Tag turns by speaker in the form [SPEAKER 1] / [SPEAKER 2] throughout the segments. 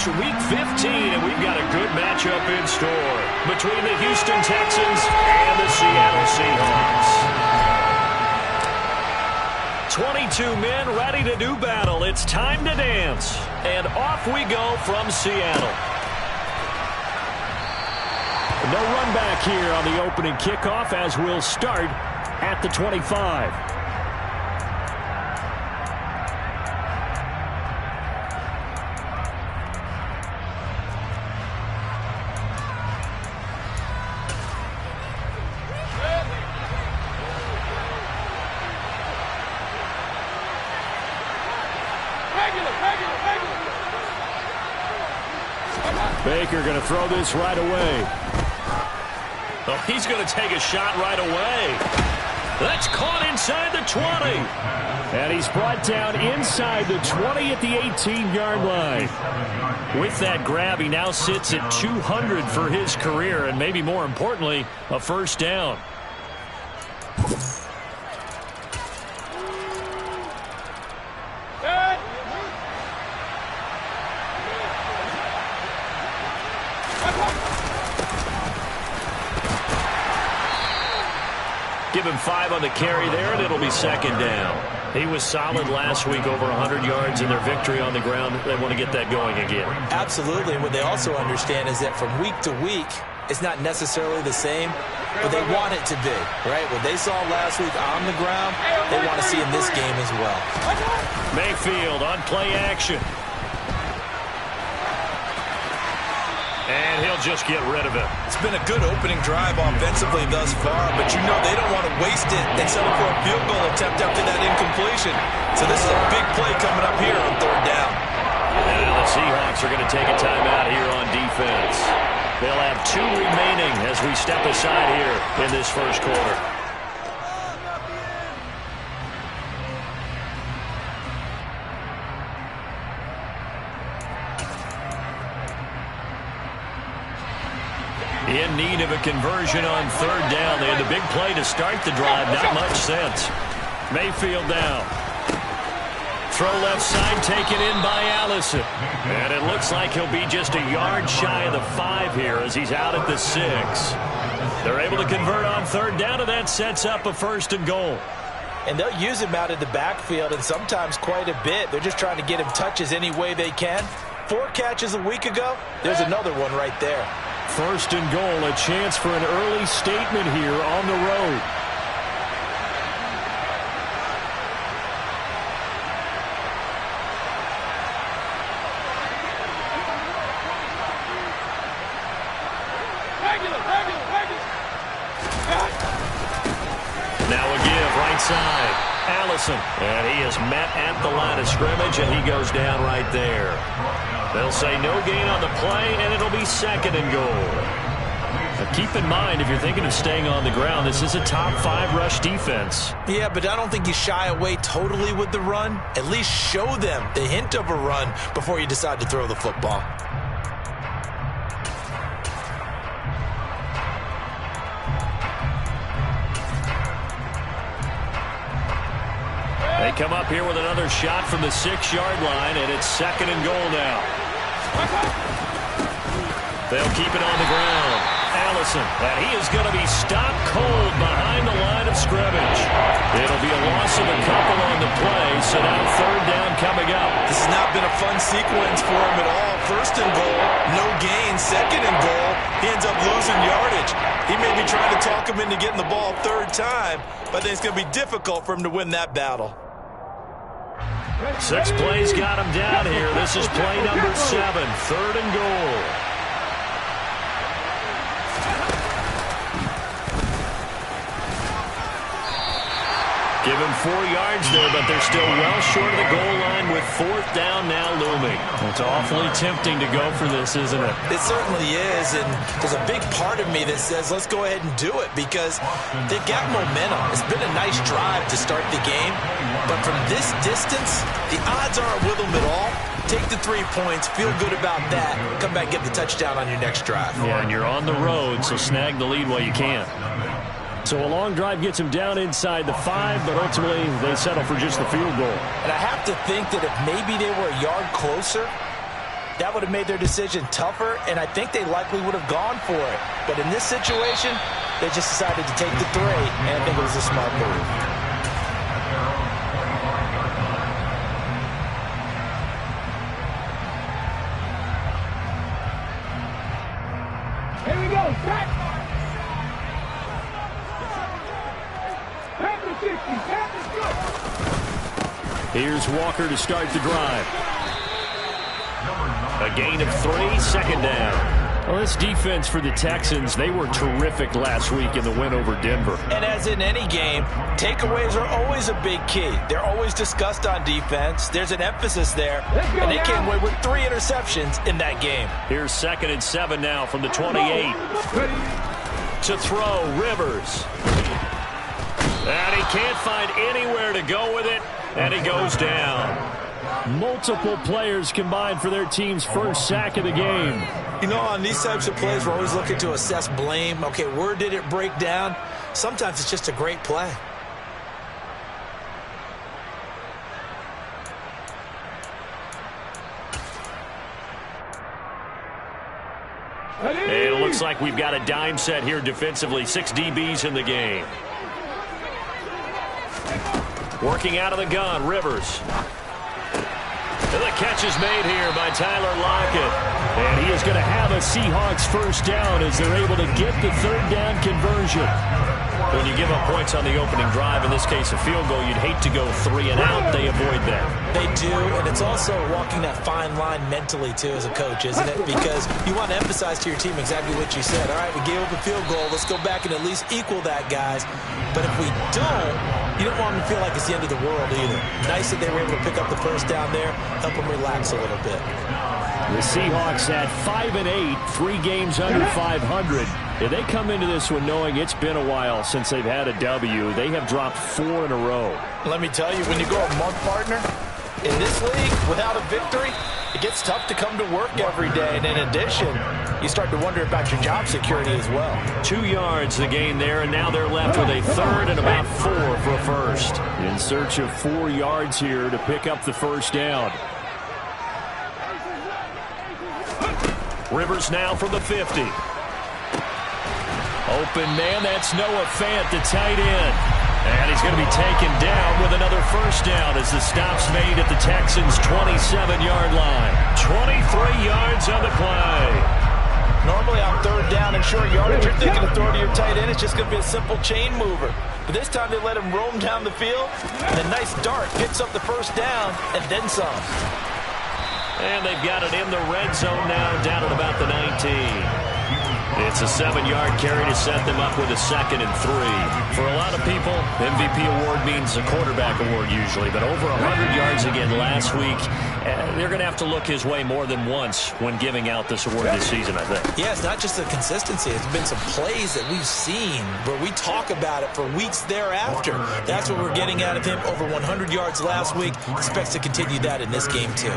[SPEAKER 1] March, Week 15, and we've got a good matchup in store between the Houston Texans and the Seattle Seahawks. 22 men ready to do battle. It's time to dance. And off we go from Seattle. No run back here on the opening kickoff as we'll start at the 25. Baker going to throw this right away. Oh, he's going to take a shot right away. That's caught inside the 20. And he's brought down inside the 20 at the 18-yard line. With that grab, he now sits at 200 for his career, and maybe more importantly, a first down. Give him 5 on the carry there, and it'll be second down. He was solid last week, over 100 yards in their victory on the ground. They want to get that going again.
[SPEAKER 2] Absolutely. What they also understand is that from week to week, it's not necessarily the same, but they want it to be, right? What they saw last week on the ground, they want to see in this game as well.
[SPEAKER 1] Mayfield on play action. And he'll just get rid of it.
[SPEAKER 3] It's been a good opening drive offensively thus far, but you know they don't want to waste it and settle for a field goal attempt after that incompletion. So this is a big play coming up here on third down.
[SPEAKER 1] And the Seahawks are going to take a timeout here on defense. They'll have 2 remaining as we step aside here in this first quarter. In need of a conversion on third down. They had the big play to start the drive. Not much sense. Mayfield down. Throw left side taken in by Allison. And it looks like he'll be just a yard shy of the 5 here as he's out at the 6. They're able to convert on third down, and that sets up a first and goal.
[SPEAKER 2] And they'll use him out of the backfield, and sometimes quite a bit. They're just trying to get him touches any way they can. 4 catches a week ago. There's another one right there.
[SPEAKER 1] First and goal, a chance for an early statement here on the road. Now a give right side. Allison, and he is met at the line of scrimmage, and he goes down right there. They'll say no gain on the play, and it'll be second and goal. Now keep in mind, if you're thinking of staying on the ground, this is a top 5 rush defense.
[SPEAKER 2] Yeah, but I don't think you shy away totally with the run. At least show them the hint of a run before you decide to throw the football.
[SPEAKER 1] They come up here with another shot from the 6-yard line, and it's second and goal now. They'll keep it on the ground. Allison, and he is going to be stopped cold behind the line of scrimmage. It'll be a loss of a couple on the play, so now third down coming up.
[SPEAKER 3] This has not been a fun sequence for him at all. First and goal, no gain. Second and goal, he ends up losing yardage. He may be trying to talk him into getting the ball third time, but I think it's going to be difficult for him to win that battle.
[SPEAKER 1] 6 plays got him down here. This is play number 7, third and goal. Give him 4 yards there, but they're still well short of the goal line with fourth down now looming. It's awfully tempting to go for this, isn't it?
[SPEAKER 2] It certainly is, and there's a big part of me that says let's go ahead and do it because they've got momentum. It's been a nice drive to start the game, but from this distance, the odds aren't with them at all. Take the 3 points, feel good about that, come back and get the touchdown on your next drive.
[SPEAKER 1] Yeah, and you're on the road, so snag the lead while you can. So a long drive gets him down inside the 5, but ultimately they settle for just the field goal.
[SPEAKER 2] And I have to think that if maybe they were a yard closer, that would have made their decision tougher, and I think they likely would have gone for it. But in this situation, they just decided to take the 3, and I think it was a smart move.
[SPEAKER 4] Here we go, set!
[SPEAKER 1] Here's Walker to start the drive. A gain of 3, 2nd down. Well, this defense for the Texans, they were terrific last week in the win over Denver.
[SPEAKER 2] And as in any game, takeaways are always a big key. They're always discussed on defense. There's an emphasis there, and they came away with 3 interceptions in that game.
[SPEAKER 1] Here's 2nd and 7 now from the 28. To throw, Rivers. And he can't find anywhere to go with it, and he goes down. Multiple players combined for their team's first sack of the game.
[SPEAKER 2] You know, on these types of plays, we're always looking to assess blame. Okay, where did it break down? Sometimes it's just a great play.
[SPEAKER 1] And it looks like we've got a dime set here defensively. 6 DBs in the game. Working out of the gun, Rivers. And the catch is made here by Tyler Lockett. And he is going to have a Seahawks first down as they're able to get the 3rd down conversion. When you give up points on the opening drive, in this case a field goal, you'd hate to go 3 and out. They avoid that.
[SPEAKER 2] They do, and it's also walking that fine line mentally, too, as a coach, isn't it? Because you want to emphasize to your team exactly what you said. All right, we gave up a field goal. Let's go back and at least equal that, guys. But if we don't, you don't want them to feel like it's the end of the world either. Nice that they were able to pick up the first down there, help them relax a little bit.
[SPEAKER 1] The Seahawks at 5-8, 3 games under 500. And they come into this one knowing it's been a while since they've had a W. They have dropped 4 in a row.
[SPEAKER 2] Let me tell you, when you go a month partner in this league without a victory, it gets tough to come to work every day. And in addition, you start to wonder about your job security as well. 2
[SPEAKER 1] yards the gain there, and now they're left with a 3rd and about 4 for a first. In search of 4 yards here to pick up the first down. Rivers now from the 50. Open man, that's Noah Fant, the tight end. And he's going to be taken down with another first down as the stop's made at the Texans' 27-yard line. 23 yards on the play.
[SPEAKER 2] Normally on 3rd down and short yardage, you're thinking to throw to your tight end. It's just going to be a simple chain mover. But this time they let him roam down the field. And a nice dart picks up the first down and then some.
[SPEAKER 1] And they've got it in the red zone now, down at about the 19. It's a 7-yard carry to set them up with a 2nd and 3. For a lot of people, MVP award means a quarterback award usually, but over 100 yards again last week. They're going to have to look his way more than once when giving out this award this season, I think.
[SPEAKER 2] Yeah, it's not just the consistency. It's been some plays that we've seen where we talk about it for weeks thereafter. That's what we're getting out of him. Over 100 yards last week. Expects to continue that in this game, too.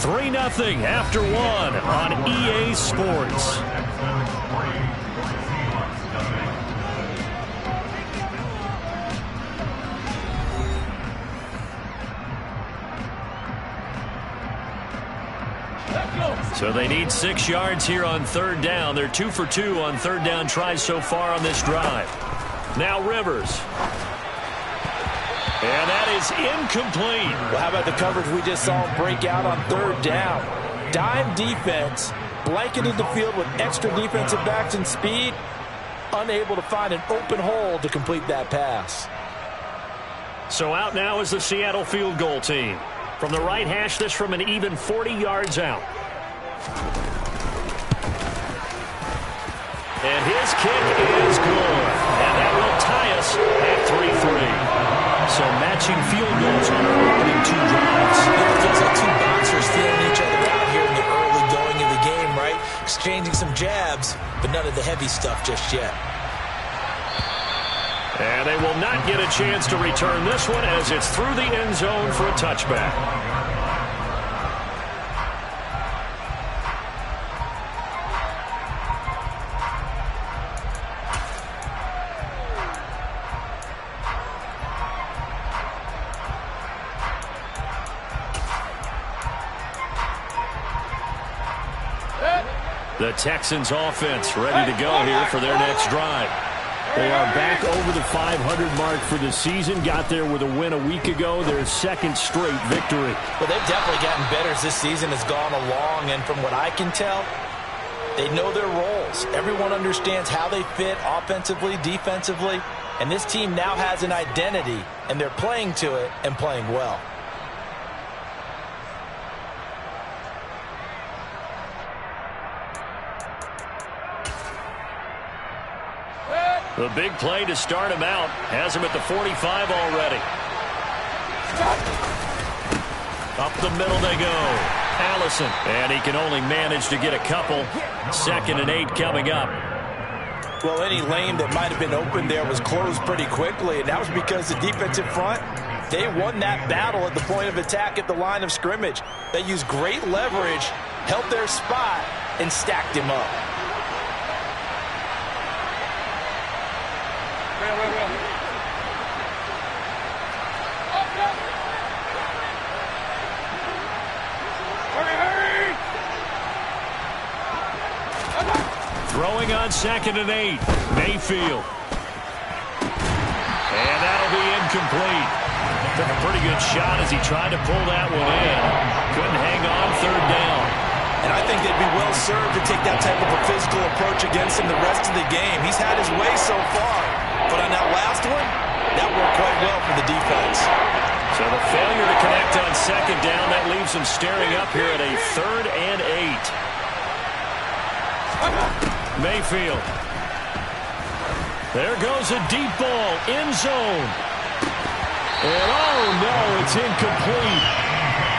[SPEAKER 1] 3-0 after 1 on EA Sports. So they need 6 yards here on 3rd down. They're 2 for 2 on 3rd down tries so far on this drive. Now Rivers. And that is incomplete.
[SPEAKER 2] Well, how about the coverage we just saw him break out on 3rd down? Dime defense, blanketed the field with extra defensive backs and speed, unable to find an open hole to complete that pass.
[SPEAKER 1] So out now is the Seattle field goal team. From the right hash, this from an even 40 yards out. And his kick is good. And that will tie us at 3-3. So matching field goals on our opening 2 drives.
[SPEAKER 2] It feels like 2 boxers feeling each other out here in the early going of the game, right? Exchanging some jabs, but none of the heavy stuff just yet.
[SPEAKER 1] And they will not get a chance to return this one as it's through the end zone for a touchback. The Texans offense ready to go here for their next drive. They are back over the 500 mark for the season. Got there with a win a week ago. Their second straight victory.
[SPEAKER 2] Well, they've definitely gotten better as this season has gone along. And from what I can tell, they know their roles. Everyone understands how they fit offensively, defensively. And this team now has an identity, and they're playing to it and playing well.
[SPEAKER 1] The big play to start him out. Has him at the 45 already. Up the middle they go. Allison. And he can only manage to get a couple. 2nd and 8 coming up.
[SPEAKER 2] Well, any lane that might have been open there was closed pretty quickly, and that was because the defensive front, they won that battle at the point of attack at the line of scrimmage. They used great leverage, held their spot, and stacked him up.
[SPEAKER 1] Throwing on 2nd and 8. Mayfield. And that'll be incomplete. Took a pretty good shot as he tried to pull that one in. Couldn't hang on 3rd down.
[SPEAKER 2] And I think they'd be well served to take that type of a physical approach against him the rest of the game. He's had his way so far. But on that last one, that worked quite well for the defense.
[SPEAKER 1] So the failure to connect on 2nd down, that leaves him staring up here at a 3rd and 8. Mayfield. There goes a deep ball. End zone. And oh no, it's incomplete.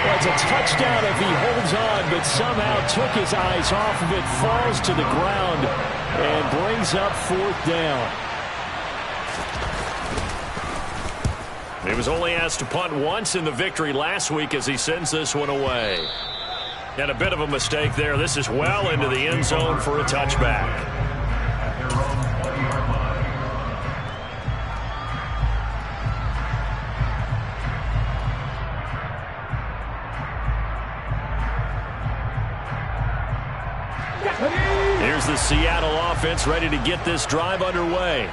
[SPEAKER 1] Well, it's a touchdown if he holds on, but somehow took his eyes off of it, falls to the ground, and brings up 4th down. He was only asked to punt once in the victory last week as he sends this one away. And a bit of a mistake there. This is well into the end zone for a touchback. Here's the Seattle offense ready to get this drive underway.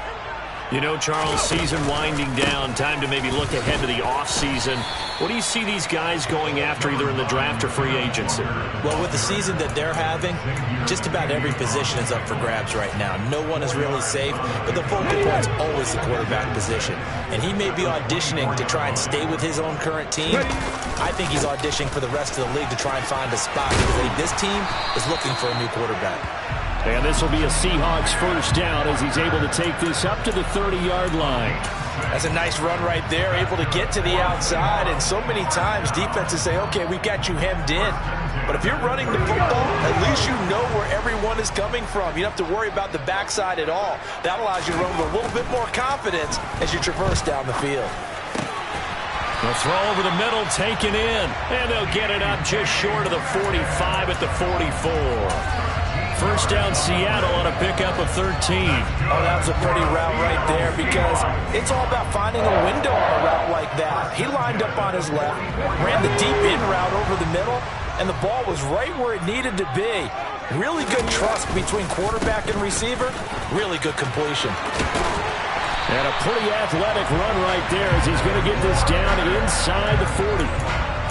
[SPEAKER 1] You know, Charles, season winding down, time to maybe look ahead to the offseason. What do you see these guys going after either in the draft or free agency?
[SPEAKER 2] Well, with the season that they're having, just about every position is up for grabs right now. No one is really safe, but the focal point's always the quarterback position. And he may be auditioning to try and stay with his own current team. I think he's auditioning for the rest of the league to try and find a spot because this team is looking for a new quarterback.
[SPEAKER 1] And this will be a Seahawks 1st down as he's able to take this up to the 30-yard line.
[SPEAKER 2] That's a nice run right there, able to get to the outside. And so many times defenses say, okay, we got you hemmed in. But if you're running the football, at least you know where everyone is coming from. You don't have to worry about the backside at all. That allows you to run with a little bit more confidence as you traverse down the field.
[SPEAKER 1] The throw over the middle, taken in. And they'll get it up just short of the 45 at the 44. 1st down Seattle on a pickup of 13.
[SPEAKER 2] Oh, that was a pretty route right there because it's all about finding a window on a route like that. He lined up on his left, ran the deep in route over the middle, and the ball was right where it needed to be. Really good trust between quarterback and receiver. Really good completion.
[SPEAKER 1] And a pretty athletic run right there as he's going to get this down inside the 40.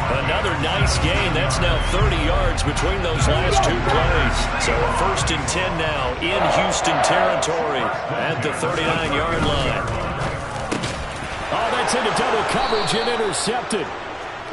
[SPEAKER 1] Another nice gain. That's now 30 yards between those last 2 plays. So a 1st and 10 now in Houston territory at the 39-yard line. Oh, that's into double coverage and intercepted.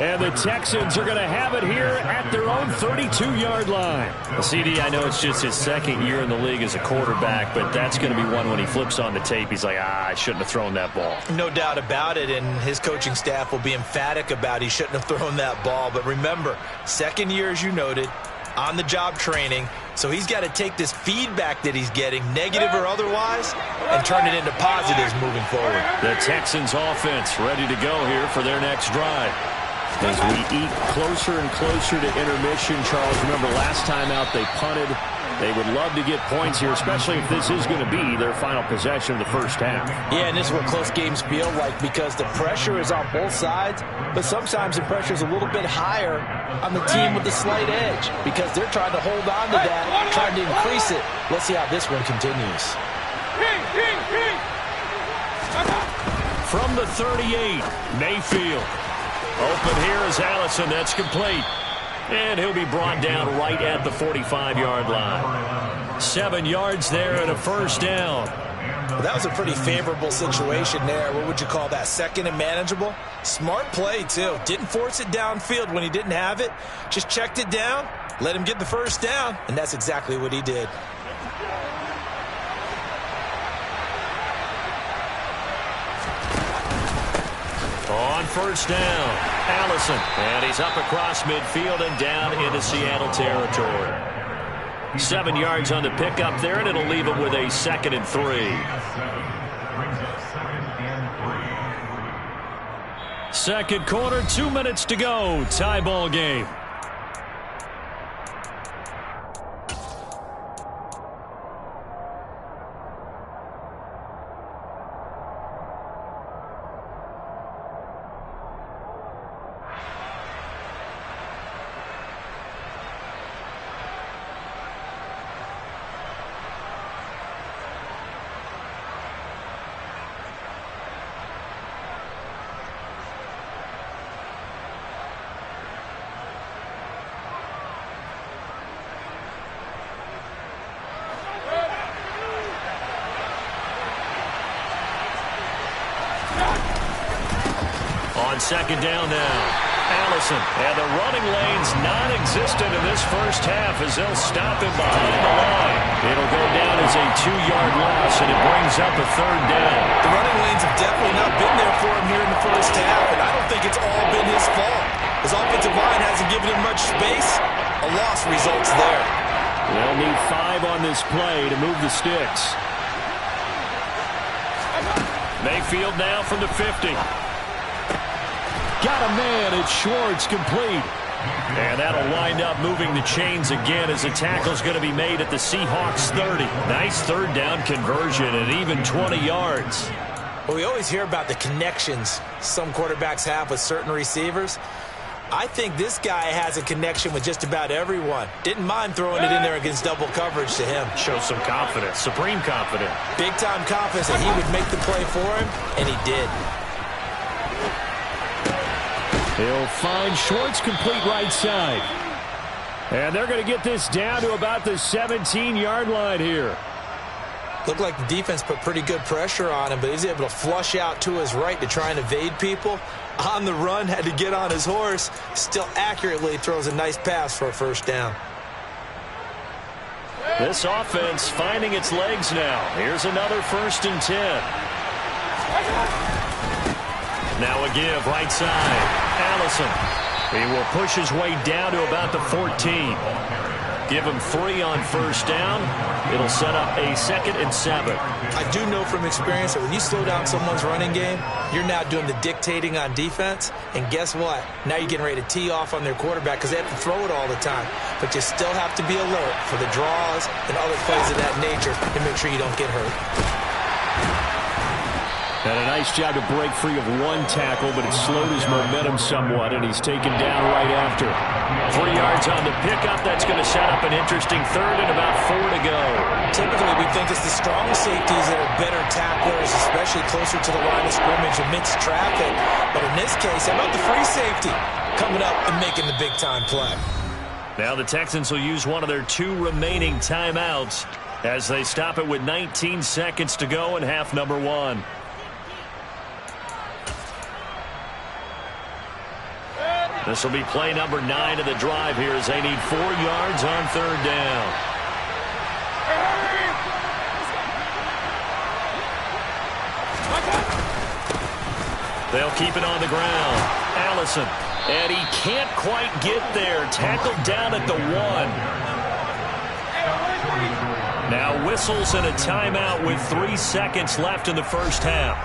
[SPEAKER 1] And the Texans are going to have it here at their own 32-yard line. CD, I know it's just his 2nd year in the league as a quarterback, but that's going to be one when he flips on the tape. He's like, I shouldn't have thrown that ball.
[SPEAKER 2] No doubt about it, and his coaching staff will be emphatic about he shouldn't have thrown that ball. But remember, 2nd year, as you noted, on-the-job training. So he's got to take this feedback that he's getting, negative or otherwise, and turn it into positives moving forward.
[SPEAKER 1] The Texans offense ready to go here for their next drive. As we eat closer and closer to intermission, Charles, remember last time out they punted. They would love to get points here, especially if this is going to be their final possession of the first half.
[SPEAKER 2] Yeah, and this is what close games feel like because the pressure is on both sides, but sometimes the pressure is a little bit higher on the team with the slight edge because they're trying to hold on to that, trying to increase it. Let's see how this one continues.
[SPEAKER 1] From the 38, Mayfield. Open here is Allison. That's complete. And he'll be brought down right at the 45-yard line. 7 yards there and a first down.
[SPEAKER 2] Well, that was a pretty favorable situation there. What would you call that? Second and manageable? Smart play, too. Didn't force it downfield when he didn't have it. Just checked it down, let him get the first down, and that's exactly what he did.
[SPEAKER 1] On first down, Allison. And he's up across midfield and down into Seattle territory. 7 yards on the pickup there, and it'll leave him with a 2nd and 3. Second quarter, 2 minutes to go. Tie ball game. On second down now, Allison. And the running lane's non-existent in this first half as they'll stop him behind the line. It'll go down as a 2-yard loss, and it brings up a 3rd down.
[SPEAKER 2] The running lanes have definitely not been there for him here in the first half, and I don't think it's all been his fault. His offensive line hasn't given him much space. A loss results there.
[SPEAKER 1] They'll need 5 on this play to move the sticks. Mayfield now from the 50. Got a man. It's Schwartz, complete. And that'll wind up moving the chains again as the tackle's going to be made at the Seahawks 30. Nice 3rd down conversion and even 20 yards.
[SPEAKER 2] Well, we always hear about the connections some quarterbacks have with certain receivers. I think this guy has a connection with just about everyone. Didn't mind throwing it in there against double coverage to him.
[SPEAKER 1] Shows some confidence, supreme confidence.
[SPEAKER 2] Big-time confidence that he would make the play for him, and he did.
[SPEAKER 1] He'll find Schwartz complete right side. And they're going to get this down to about the 17-yard line here.
[SPEAKER 2] Looked like the defense put pretty good pressure on him, but he's able to flush out to his right to try and evade people. On the run, had to get on his horse. Still accurately throws a nice pass for a first down.
[SPEAKER 1] This offense finding its legs now. Here's another 1st and 10. Now a give right side. Allison. He will push his way down to about the 14. Give him 3 on first down. It'll set up a 2nd and 7.
[SPEAKER 2] I do know from experience that when you slow down someone's running game, you're now doing the dictating on defense. And guess what? Now you're getting ready to tee off on their quarterback because they have to throw it all the time. But you still have to be alert for the draws and other plays of that nature to make sure you don't get hurt.
[SPEAKER 1] And a nice job to break free of 1 tackle, but it slowed his momentum somewhat, and he's taken down right after. 3 yards on the pickup. That's going to set up an interesting 3rd and about 4 to go.
[SPEAKER 2] Typically, we think it's the strong safeties that are better tacklers, especially closer to the line of scrimmage amidst traffic. But in this case, how about the free safety coming up and making the big-time play?
[SPEAKER 1] Now the Texans will use one of their 2 remaining timeouts as they stop it with 19 seconds to go in half number 1. This will be play number 9 of the drive here as they need 4 yards on 3rd down. They'll keep it on the ground. Allison. And he can't quite get there. Tackled down at the 1. Now whistles and a timeout with 3 seconds left in the first half.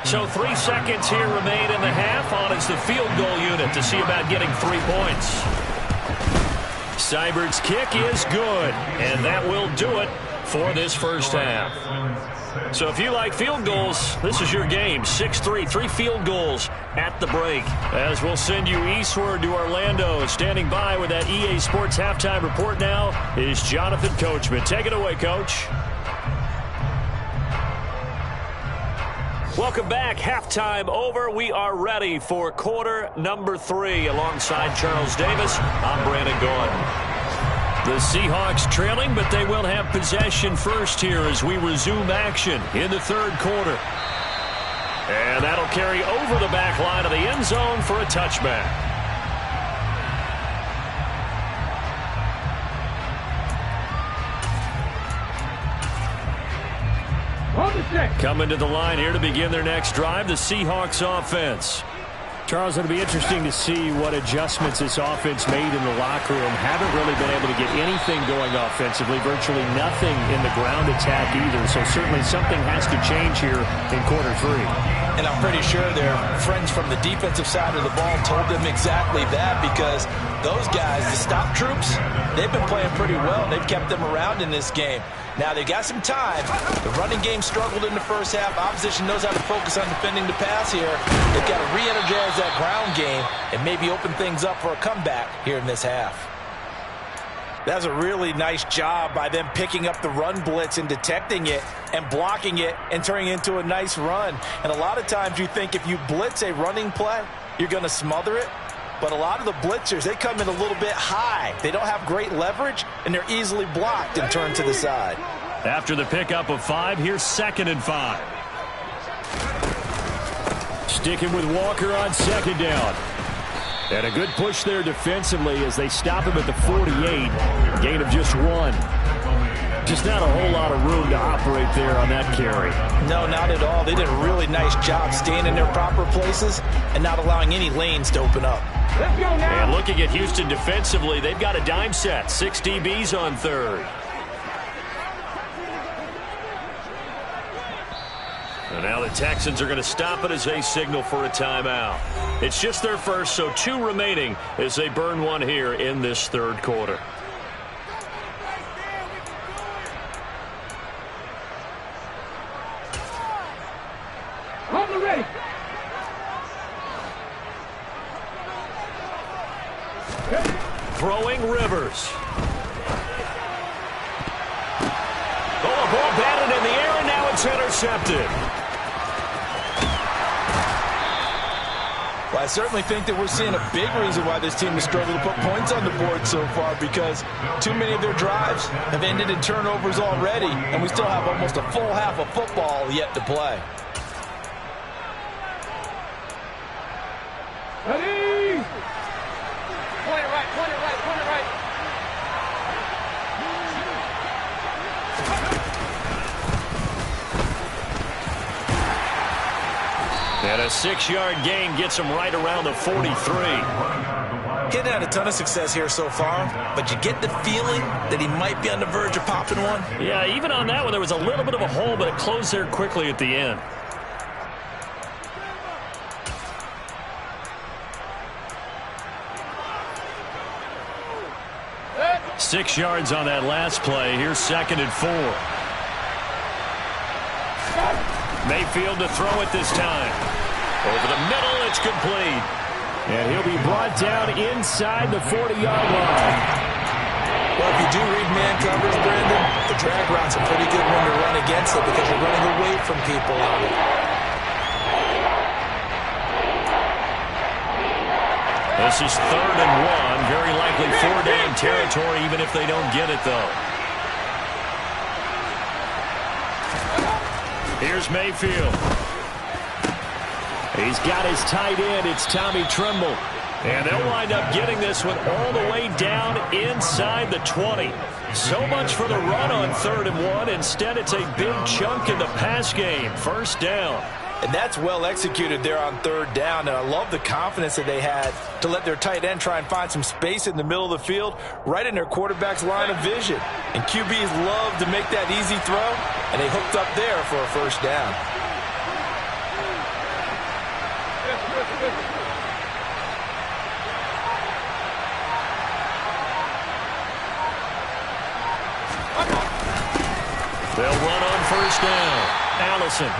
[SPEAKER 1] So 3 seconds here remain in the half. On is the field goal unit to see about getting 3 points. Seibert's kick is good, and that will do it for this first half. So if you like field goals, this is your game. 6-3, 3 field goals at the break. As we'll send you eastward to Orlando. Standing by with that EA Sports halftime report now is Jonathan Coachman. Take it away, Coach. Welcome back. Halftime over. We are ready for quarter number 3. Alongside Charles Davis, I'm Brandon Gordon. The Seahawks trailing, but they will have possession first here as we resume action in the third quarter. And that'll carry over the back line of the end zone for a touchback. Coming to the line here to begin their next drive, the Seahawks offense. Charles, it'll be interesting to see what adjustments this offense made in the locker room. Haven't really been able to get anything going offensively, virtually nothing in the ground attack either. So certainly something has to change here in quarter 3.
[SPEAKER 2] And I'm pretty sure their friends from the defensive side of the ball told them exactly that, because those guys, the stop troops, they've been playing pretty well. They've kept them around in this game. Now, they've got some time. The running game struggled in the first half. Opposition knows how to focus on defending the pass here. They've got to re-energize that ground game and maybe open things up for a comeback here in this half. That's a really nice job by them picking up the run blitz and detecting it and blocking it and turning it into a nice run. And a lot of times you think if you blitz a running play, you're going to smother it. But a lot of the blitzers, they come in a little bit high. They don't have great leverage, and they're easily blocked and turned to the side.
[SPEAKER 1] After the pickup of 5, here's 2nd and 5. Sticking with Walker on 2nd down. And a good push there defensively as they stop him at the 48. Gain of just 1. Just not a whole lot of room to operate there on that carry.
[SPEAKER 2] No, not at all. They did a really nice job staying in their proper places and not allowing any lanes to open up.
[SPEAKER 1] And looking at Houston defensively, they've got a dime set. 6 DBs on 3rd. And now the Texans are going to stop it as they signal for a timeout. It's just their first, so 2 remaining as they burn 1 here in this third quarter. Throwing Rivers. Oh, a ball batted in the air, and now it's intercepted.
[SPEAKER 2] Well, I certainly think that we're seeing a big reason why this team has struggled to put points on the board so far, because too many of their drives have ended in turnovers already, and we still have almost a full half of football yet to play.
[SPEAKER 4] Ready? Point it right, point it right, point it right.
[SPEAKER 1] And a 6-yard gain gets him right around the 43.
[SPEAKER 2] Getting had a ton of success here so far, but you get the feeling that he might be on the verge of popping one.
[SPEAKER 1] Yeah, even on that one, there was a little bit of a hole, but it closed there quickly at the end. Six yards on that last play. Here's 2nd and 4. Mayfield to throw it this time. Over the middle, it's complete. And he'll be brought down inside the 40-yard line.
[SPEAKER 2] Well, if you do read man coverage, Brandon, the drag route's a pretty good one to run against it because you're running away from people on it.
[SPEAKER 1] This is 3rd and 1. Very likely 4-down territory, even if they don't get it, though. Here's Mayfield. He's got his tight end. It's Tommy Tremble. And they'll wind up getting this one all the way down inside the 20. So much for the run on 3rd and 1. Instead, it's a big chunk in the pass game. 1st down.
[SPEAKER 2] And that's well executed there on 3rd down. And I love the confidence that they had to let their tight end try and find some space in the middle of the field, right in their quarterback's line of vision. And QBs love to make that easy throw, and they hooked up there for a 1st down.
[SPEAKER 1] They'll run on first down. Allison.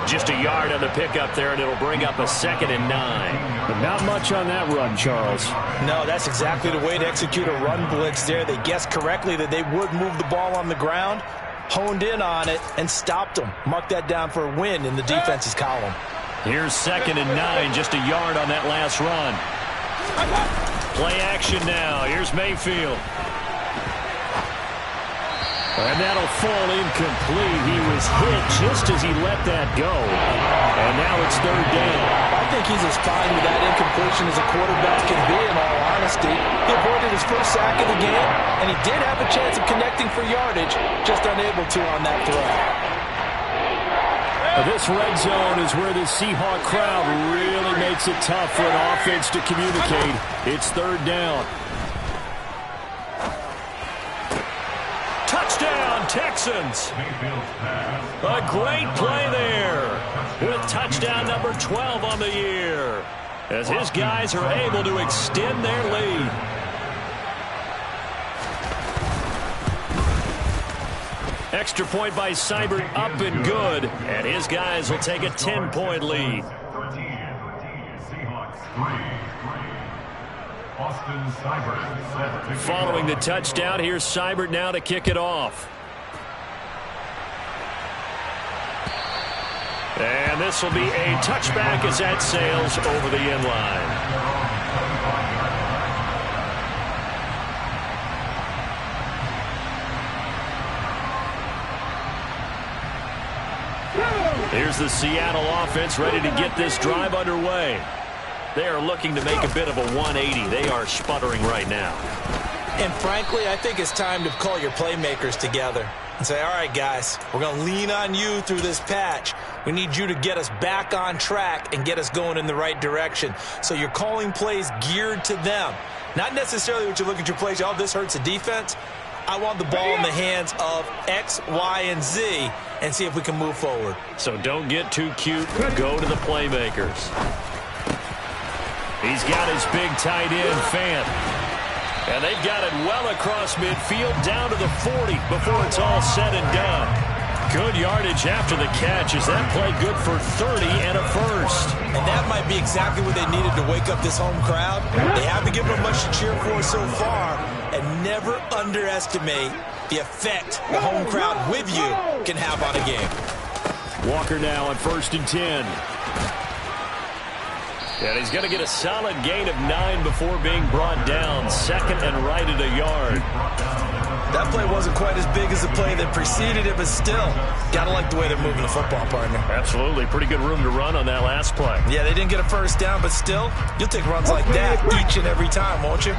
[SPEAKER 1] Just a yard on the pickup there, and it'll bring up a 2nd and 9. But not much on that run, Charles.
[SPEAKER 2] No, that's exactly the way to execute a run blitz there. They guessed correctly that they would move the ball on the ground, honed in on it, and stopped them. Mark that down for a win in the defense's column.
[SPEAKER 1] Here's 2nd and 9, just a yard on that last run. Play action now. Here's Mayfield. And that'll fall incomplete. He was hit just as he let that go. And now it's 3rd down.
[SPEAKER 2] I think he's as fine with that incompletion as a quarterback can be, in all honesty. He avoided his first sack of the game, and he did have a chance of connecting for yardage, just unable to on that throw.
[SPEAKER 1] This red zone is where the Seahawk crowd really makes it tough for an offense to communicate. It's 3rd down. Touchdown, Texans. A great play there with touchdown number 12 on the year as his guys are able to extend their lead. Extra point by Seibert, up and good, and his guys will take a 10-point lead. Following the touchdown, here's Seibert now to kick it off. And this will be a touchback as that sails over the end line. Here's the Seattle offense ready to get this drive underway. They are looking to make a bit of a 180. They are sputtering right now.
[SPEAKER 2] And frankly, I think it's time to call your playmakers together and say, all right, guys, we're going to lean on you through this patch. We need you to get us back on track and get us going in the right direction. So you're calling plays geared to them. Not necessarily what you look at your plays, oh, this hurts the defense. I want the ball in the hands of X, Y, and Z and see if we can move forward.
[SPEAKER 1] So don't get too cute. Go to the playmakers. He's got his big tight end, Fant. And they've got it well across midfield down to the 40 before it's all said and done. Good yardage after the catch. Is that play good for 30 and a first?
[SPEAKER 2] And that might be exactly what they needed to wake up this home crowd. They haven't given them much to cheer for so far. And never underestimate the effect the home crowd with you can have on a game.
[SPEAKER 1] Walker now on 1st and 10. And he's going to get a solid gain of 9 before being brought down. 2nd and right at a yard.
[SPEAKER 2] That play wasn't quite as big as the play that preceded it, but still, got to like the way they're moving the football, partner.
[SPEAKER 1] Absolutely. Pretty good room to run on that last play.
[SPEAKER 2] Yeah, they didn't get a first down, but still, you'll take runs like that each and every time, won't you?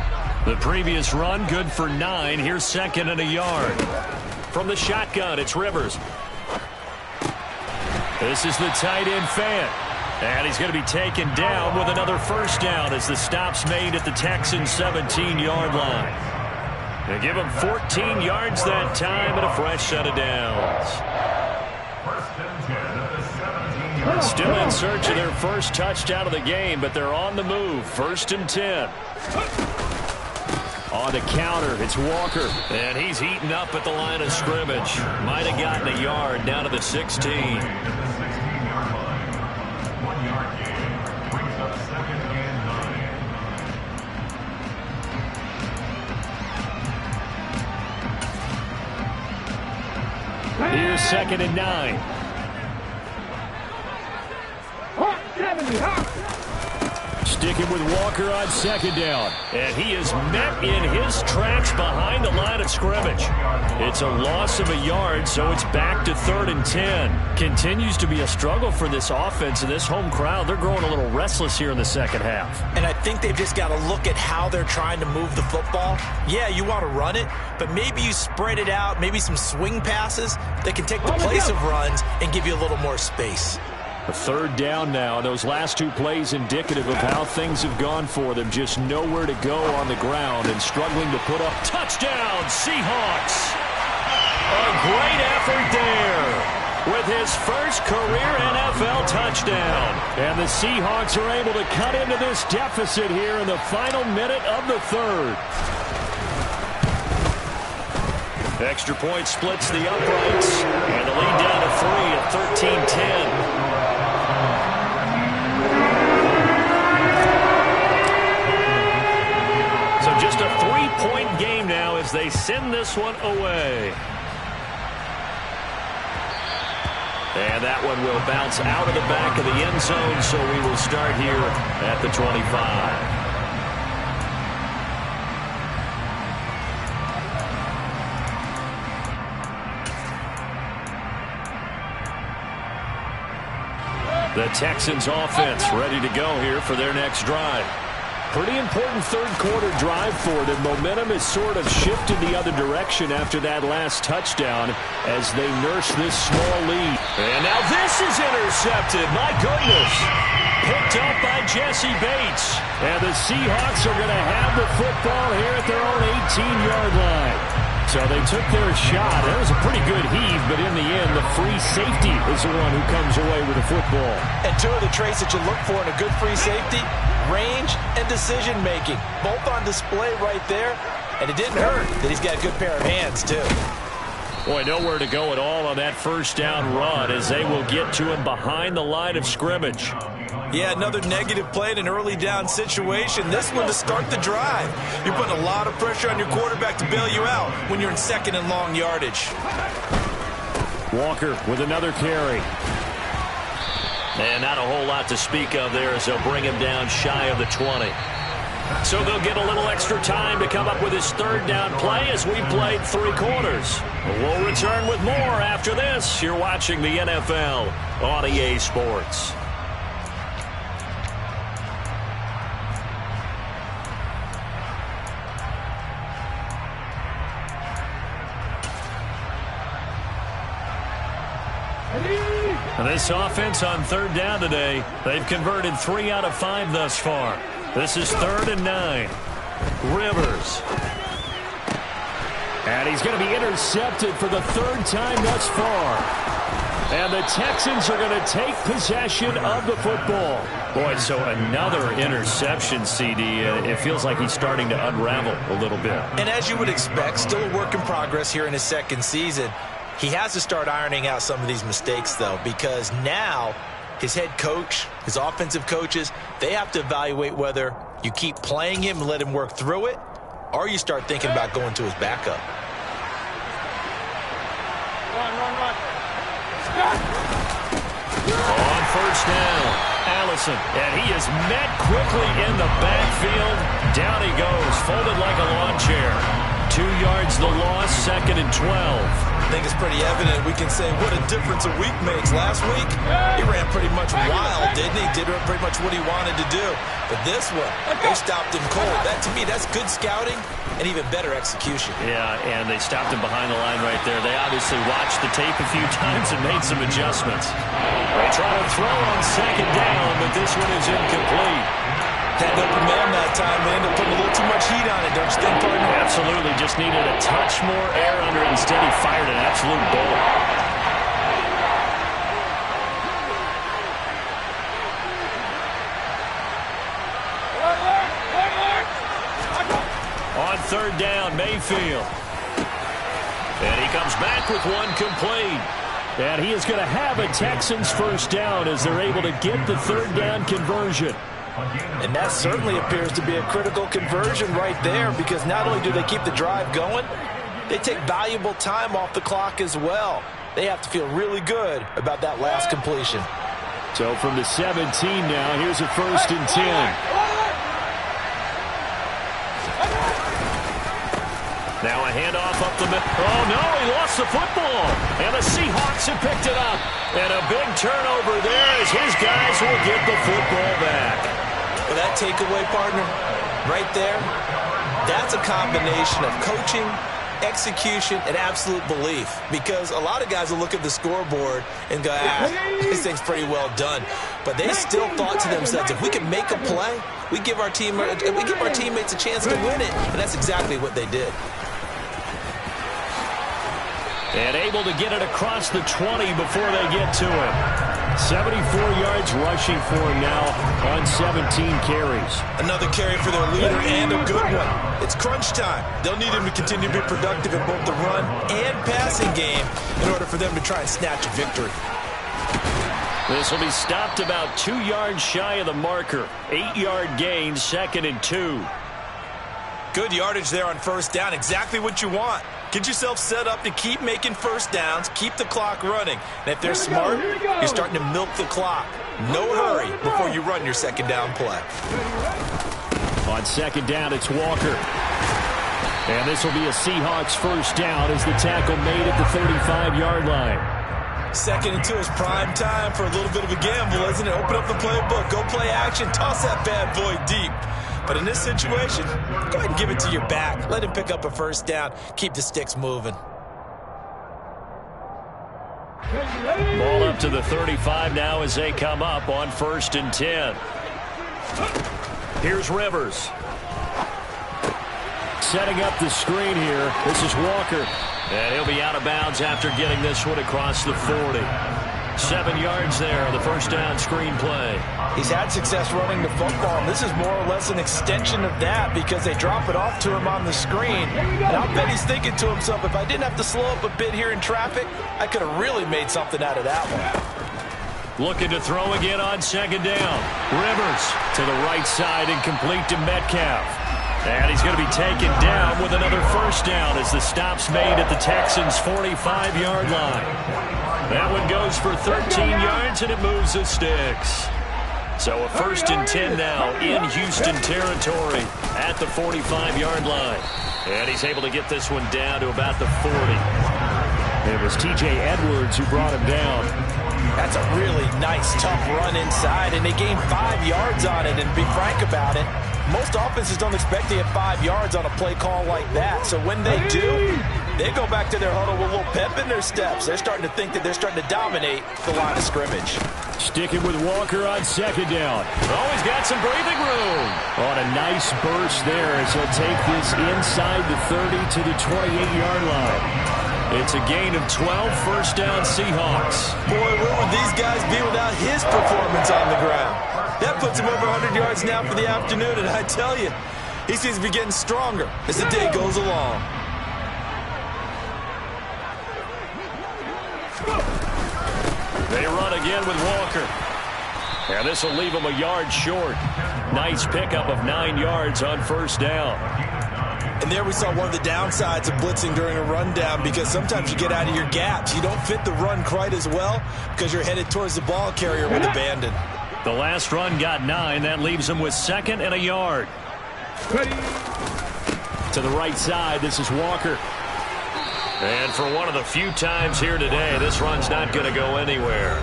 [SPEAKER 1] The previous run, good for 9. Here's 2nd and a yard. From the shotgun, it's Rivers. This is the tight end, Fant. And he's going to be taken down with another first down as the stop's made at the Texans' 17-yard line. They give him 14 yards that time and a fresh set of downs. Still in search of their first touchdown of the game, but they're on the move. 1st and 10. On the counter, it's Walker. And he's heating up at the line of scrimmage. Might have gotten a yard down to the 16. Here's 2nd and 9. Sticking with Walker on 2nd down. And he is met in his tracks behind the line of scrimmage. It's a loss of a yard, so it's back to 3rd and 10. Continues to be a struggle for this offense and this home crowd. They're growing a little restless here in the second half.
[SPEAKER 2] And I think they've just got to look at how they're trying to move the football. Yeah, you want to run it, but maybe you spread it out, maybe some swing passes that can take the place of runs and give you a little more space.
[SPEAKER 1] A 3rd down now. Those last 2 plays indicative of how things have gone for them. Just nowhere to go on the ground and struggling to put up. Touchdown, Seahawks! A great effort there. with his first career NFL touchdown. And the Seahawks are able to cut into this deficit here in the final minute of the third. Extra point splits the uprights, and the lead down to 3 at 13-10. So just a 3-point game now as they send this one away. And that one will bounce out of the back of the end zone, so we will start here at the 25. The Texans offense ready to go here for their next drive. Pretty important third-quarter drive for them. Momentum has sort of shifted the other direction after that last touchdown as they nurse this small lead. And now this is intercepted. My goodness. Picked up by Jesse Bates. And the Seahawks are going to have the football here at their own 18-yard line. So they took their shot. That was a pretty good heave, but in the end, the free safety is the one who comes away with the football.
[SPEAKER 2] And two of the traits that you look for in a good free safety, range and decision-making, both on display right there. And it didn't hurt that he's got a good pair of hands, too.
[SPEAKER 1] Boy, nowhere to go at all on that first down run as they will get to him behind the line of scrimmage.
[SPEAKER 2] Yeah, another negative play in an early down situation. This one to start the drive. You're putting a lot of pressure on your quarterback to bail you out when you're in second and long yardage.
[SPEAKER 1] Walker with another carry. And not a whole lot to speak of there as they'll bring him down shy of the 20. So they'll get a little extra time to come up with his third down play as we played 3 quarters. We'll return with more after this. You're watching the NFL on EA Sports. This offense on third down today, they've converted 3 out of 5 thus far. This is 3rd and 9. Rivers. And he's going to be intercepted for the 3rd time thus far. And the Texans are going to take possession of the football. Boy, so another interception, CD. It feels like he's starting to unravel a little bit.
[SPEAKER 2] And as you would expect, still a work in progress here in his second season. He has to start ironing out some of these mistakes, though, because now his head coach, his offensive coaches, they have to evaluate whether you keep playing him and let him work through it, or you start thinking about going to his backup.
[SPEAKER 4] Run.
[SPEAKER 1] On first down, Allison, and he is met quickly in the backfield. Down he goes, folded like a lawn chair. 2 yards the loss, 2nd and 12.
[SPEAKER 2] I think it's pretty evident we can say what a difference a week makes. Last week, he ran pretty much wild, didn't he? Did pretty much what he wanted to do. But this one, they stopped him cold. That, to me, that's good scouting and even better execution.
[SPEAKER 1] Yeah, and they stopped him behind the line right there. They obviously watched the tape a few times and made some adjustments. They try to throw on 2nd down, but this one is incomplete.
[SPEAKER 2] Had an open man that time. They ended up putting a little too much heat on it, don't you think, partner?
[SPEAKER 1] Absolutely. Just needed a touch more air under it. Instead, he fired an absolute bullet. On 3rd down, Mayfield. And he comes back with one complete. And he is going to have a Texans first down as they're able to get the 3rd down conversion.
[SPEAKER 2] And that certainly appears to be a critical conversion right there, because not only do they keep the drive going, they take valuable time off the clock as well. They have to feel really good about that last completion.
[SPEAKER 1] So from the 17 now, here's a 1st and 10. Now a handoff up the middle. Oh, no, he lost the football. And the Seahawks have picked it up. And a big turnover there as his guys will get the football back.
[SPEAKER 2] Well, that takeaway, partner, right there, that's a combination of coaching, execution, and absolute belief. Because a lot of guys will look at the scoreboard and go, this thing's pretty well done. But they still thought to themselves, if we can make a play, we give our teammates a chance to win it. And that's exactly what they did.
[SPEAKER 1] And able to get it across the 20 before they get to it. 74 yards rushing for him now on 17 carries.
[SPEAKER 3] Another carry for their leader and a good one. It's crunch time. They'll need him to continue to be productive in both the run and passing game in order for them to try and snatch a victory.
[SPEAKER 1] This will be stopped about 2 yards shy of the marker. 8-yard gain, 2nd and 2.
[SPEAKER 3] Good yardage there on first down. Exactly what you want. Get yourself set up to keep making first downs, keep the clock running. And if they're smart, you're starting to milk the clock. No hurry before you run your second down play.
[SPEAKER 1] On second down, it's Walker. And this will be a Seahawks first down as the tackle made at the 35-yard line.
[SPEAKER 3] 2nd and 2 is prime time for a little bit of a gamble, isn't it? Open up the playbook, go play action, toss that bad boy deep. But in this situation, go ahead and give it to your back. Let him pick up a first down. Keep the sticks moving.
[SPEAKER 1] Ball up to the 35 now as they come up on 1st and 10. Here's Rivers. Setting up the screen here. This is Walker. And he'll be out of bounds after getting this one across the 40. 7 yards there, the first down screen play.
[SPEAKER 3] He's had success running the football, and this is more or less an extension of that because they drop it off to him on the screen. And I'll bet he's thinking to himself, if I didn't have to slow up a bit here in traffic, I could have really made something out of that one.
[SPEAKER 1] Looking to throw again on 2nd down. Rivers to the right side and complete to Metcalf. And he's going to be taken down with another first down as the stop's made at the Texans' 45-yard line. That one goes for 13 yards, and it moves the sticks. So a 1st and 10 now in Houston territory at the 45-yard line. And he's able to get this one down to about the 40. It was T.J. Edwards who brought him down.
[SPEAKER 3] That's a really nice, tough run inside, and they gained 5 yards on it. And to be frank about it, most offenses don't expect to get 5 yards on a play call like that. So when they do, they go back to their huddle with a little pep in their steps. They're starting to think that they're starting to dominate the line of scrimmage.
[SPEAKER 1] Sticking with Walker on 2nd down. Oh, he's got some breathing room. On a nice burst there as he'll take this inside the 30 to the 28-yard line. It's a gain of 12, first down Seahawks.
[SPEAKER 3] Boy, where would these guys be without his performance on the ground? That puts him over 100 yards now for the afternoon, and I tell you, he seems to be getting stronger as the day goes along.
[SPEAKER 1] They run again with Walker. And this will leave him a yard short. Nice pickup of 9 yards on first down.
[SPEAKER 3] And there we saw one of the downsides of blitzing during a rundown because sometimes you get out of your gaps. You don't fit the run quite as well because you're headed towards the ball carrier with abandon.
[SPEAKER 1] The last run got 9. That leaves him with 2nd and a yard.
[SPEAKER 4] Ready.
[SPEAKER 1] To the right side, this is Walker. And for one of the few times here today, this run's not going to go anywhere.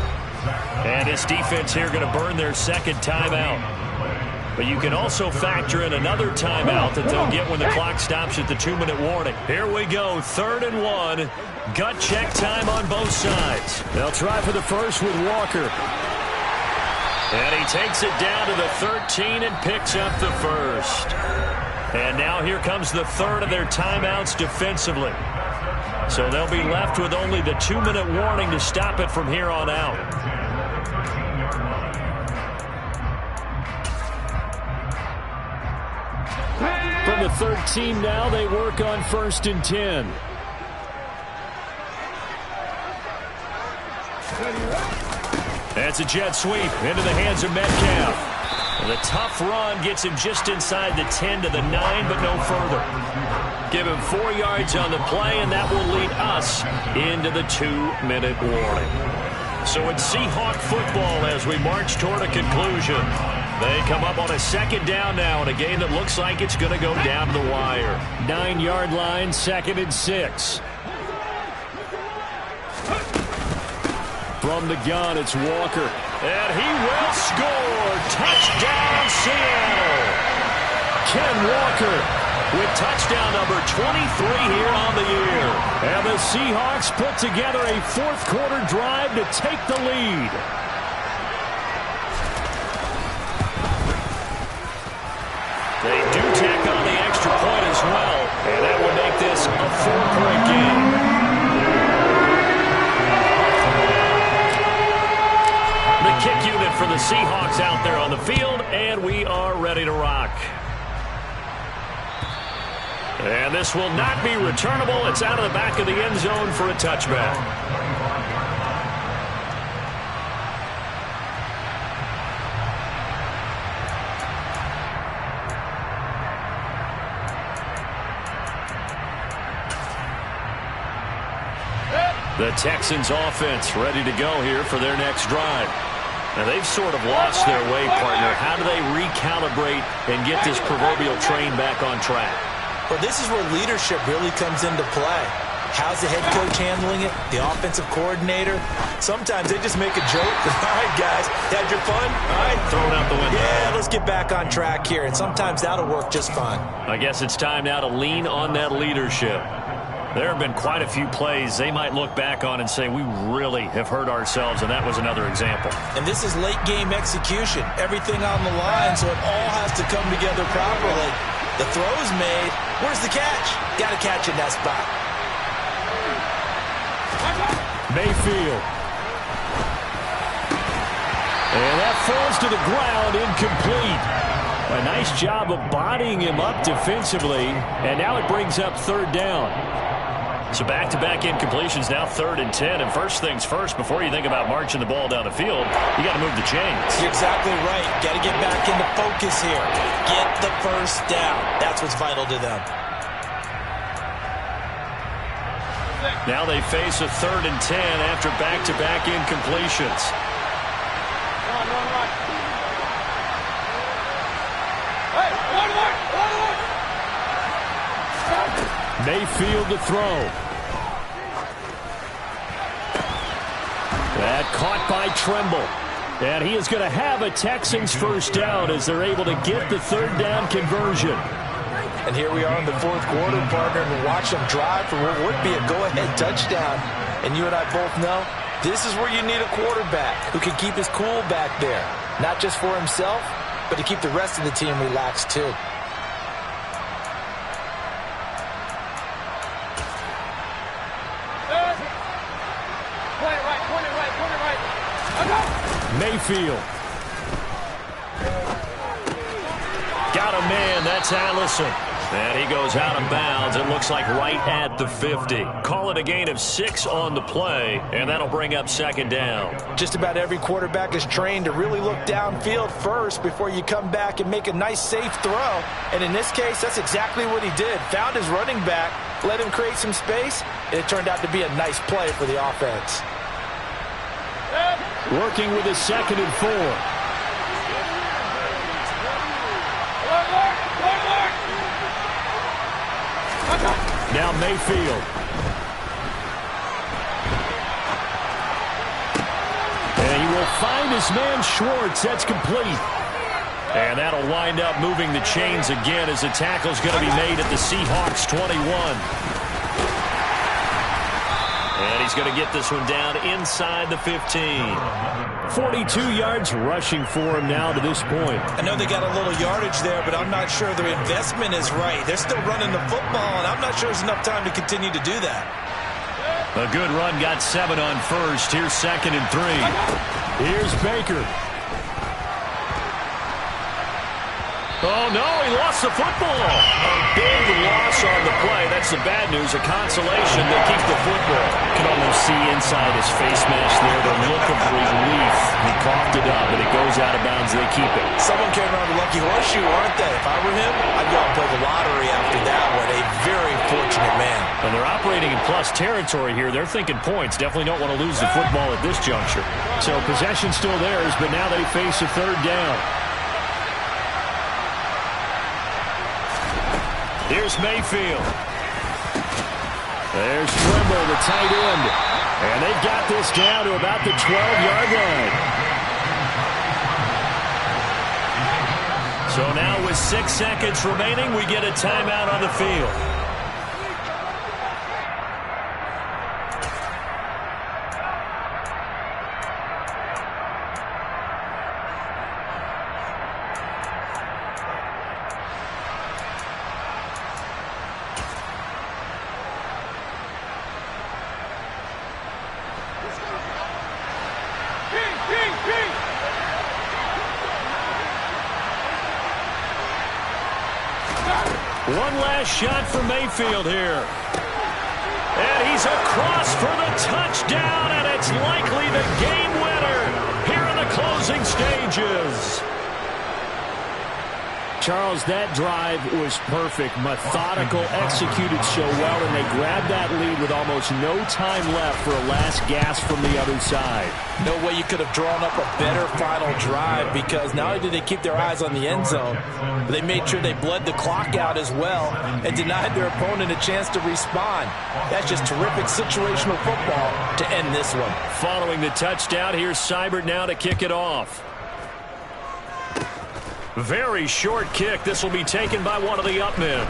[SPEAKER 1] And this defense here going to burn their 2nd timeout. But you can also factor in another timeout that they'll get when the clock stops at the 2-minute warning. Here we go, 3rd and 1. Gut check time on both sides. They'll try for the first with Walker. And he takes it down to the 13 and picks up the first. And now here comes the 3rd of their timeouts defensively. So they'll be left with only the 2-minute warning to stop it from here on out. From the 13 now, they work on 1st and 10. That's a jet sweep into the hands of Metcalf. And the tough run gets him just inside the 10 to the 9, but no further. Give him 4 yards on the play, and that will lead us into the 2-minute warning. So it's Seahawk football as we march toward a conclusion. They come up on a 2nd down now in a game that looks like it's going to go down the wire. 9-yard line, 2nd and 6. From the gun, it's Walker. And he will score. Touchdown, Seattle. Ken Walker with touchdown number 23 here on the year. And the Seahawks put together a 4th-quarter drive to take the lead. They do tack on the extra point as well, and that will make this a 4-point game. the Seahawks out there on the field, and we are ready to rock. And this will not be returnable. It's out of the back of the end zone for a touchback. The Texans offense ready to go here for their next drive. Now, they've sort of lost their way, partner. How do they recalibrate and get this proverbial train back on track?
[SPEAKER 2] Well, this is where leadership really comes into play. How's the head coach handling it? The offensive coordinator? Sometimes they just make a joke. All right, guys, had your fun? All right.
[SPEAKER 1] Throw it out the window.
[SPEAKER 2] Yeah, let's get back on track here. And sometimes that'll work just fine.
[SPEAKER 1] I guess it's time now to lean on that leadership. There have been quite a few plays they might look back on and say, we really have hurt ourselves, and that was another example.
[SPEAKER 2] And this is late-game execution. Everything on the line, so it all has to come together properly. The throw's made. Where's the catch? Got to catch in that spot.
[SPEAKER 1] Mayfield. And that falls to the ground, incomplete. A nice job of bodying him up defensively, and now it brings up third down. So back-to-back incompletions, now 3rd and 10. And first things first, before you think about marching the ball down the field, you got to move the chains.
[SPEAKER 2] You're exactly right. Got to get back into focus here. Get the first down. That's what's vital to them.
[SPEAKER 1] Now they face a 3rd and 10 after back-to-back incompletions.
[SPEAKER 4] Run. Hey, one.
[SPEAKER 1] Mayfield to throw. That caught by Tremble. And he is going to have a Texans first down as they're able to get the 3rd down conversion.
[SPEAKER 2] And here we are in the 4th quarter, partner, and watch them drive for what would be a go-ahead touchdown. And you and I both know this is where you need a quarterback who can keep his cool back there. Not just for himself, but to keep the rest of the team relaxed too.
[SPEAKER 1] Mayfield. Got a man. That's Allison. And he goes out of bounds. It looks like right at the 50. Call it a gain of 6 on the play, and that'll bring up 2nd down.
[SPEAKER 2] Just about every quarterback is trained to really look downfield first before you come back and make a nice, safe throw. And in this case, that's exactly what he did. Found his running back, let him create some space, and it turned out to be a nice play for the offense.
[SPEAKER 1] Working with his 2nd and 4. Now Mayfield. And he will find his man Schwartz. That's complete. And that'll wind up moving the chains again as the tackle's going to be made at the Seahawks 21. And he's going to get this one down inside the 15. 42 yards rushing for him now to this point.
[SPEAKER 2] I know they got a little yardage there, but I'm not sure their investment is right. They're still running the football, and I'm not sure there's enough time to continue to do that.
[SPEAKER 1] A good run, got 7 on first. Here's 2nd and 3. Here's Baker. Oh, no, he lost the football. A big loss on the play. That's the bad news. A consolation. They keep the football. You can almost see inside his face mask there the look of relief. He coughed it up, but it goes out of bounds. They keep it.
[SPEAKER 2] Someone came around the lucky horseshoe, aren't they? If I were him, I'd go and play the lottery after that one. A very fortunate man.
[SPEAKER 1] And they're operating in plus territory here. They're thinking points. Definitely don't want to lose the football at this juncture. So possession still theirs, but now they face a 3rd down. Here's Mayfield. There's Tremble, the tight end. And they've got this down to about the 12-yard line. So now with 6 seconds remaining, we get a timeout on the field. One last shot for Mayfield here. And he's across for the touchdown, and it's likely the game winner here in the closing stages. Charles, that drive was perfect, methodical, executed so well, and they grabbed that lead with almost no time left for a last gasp from the other side.
[SPEAKER 2] No way you could have drawn up a better final drive, because not only did they keep their eyes on the end zone, but they made sure they bled the clock out as well and denied their opponent a chance to respond. That's just terrific situational football to end this one.
[SPEAKER 1] Following the touchdown, here's Seibert now to kick it off. Very short kick. This will be taken by one of the up men.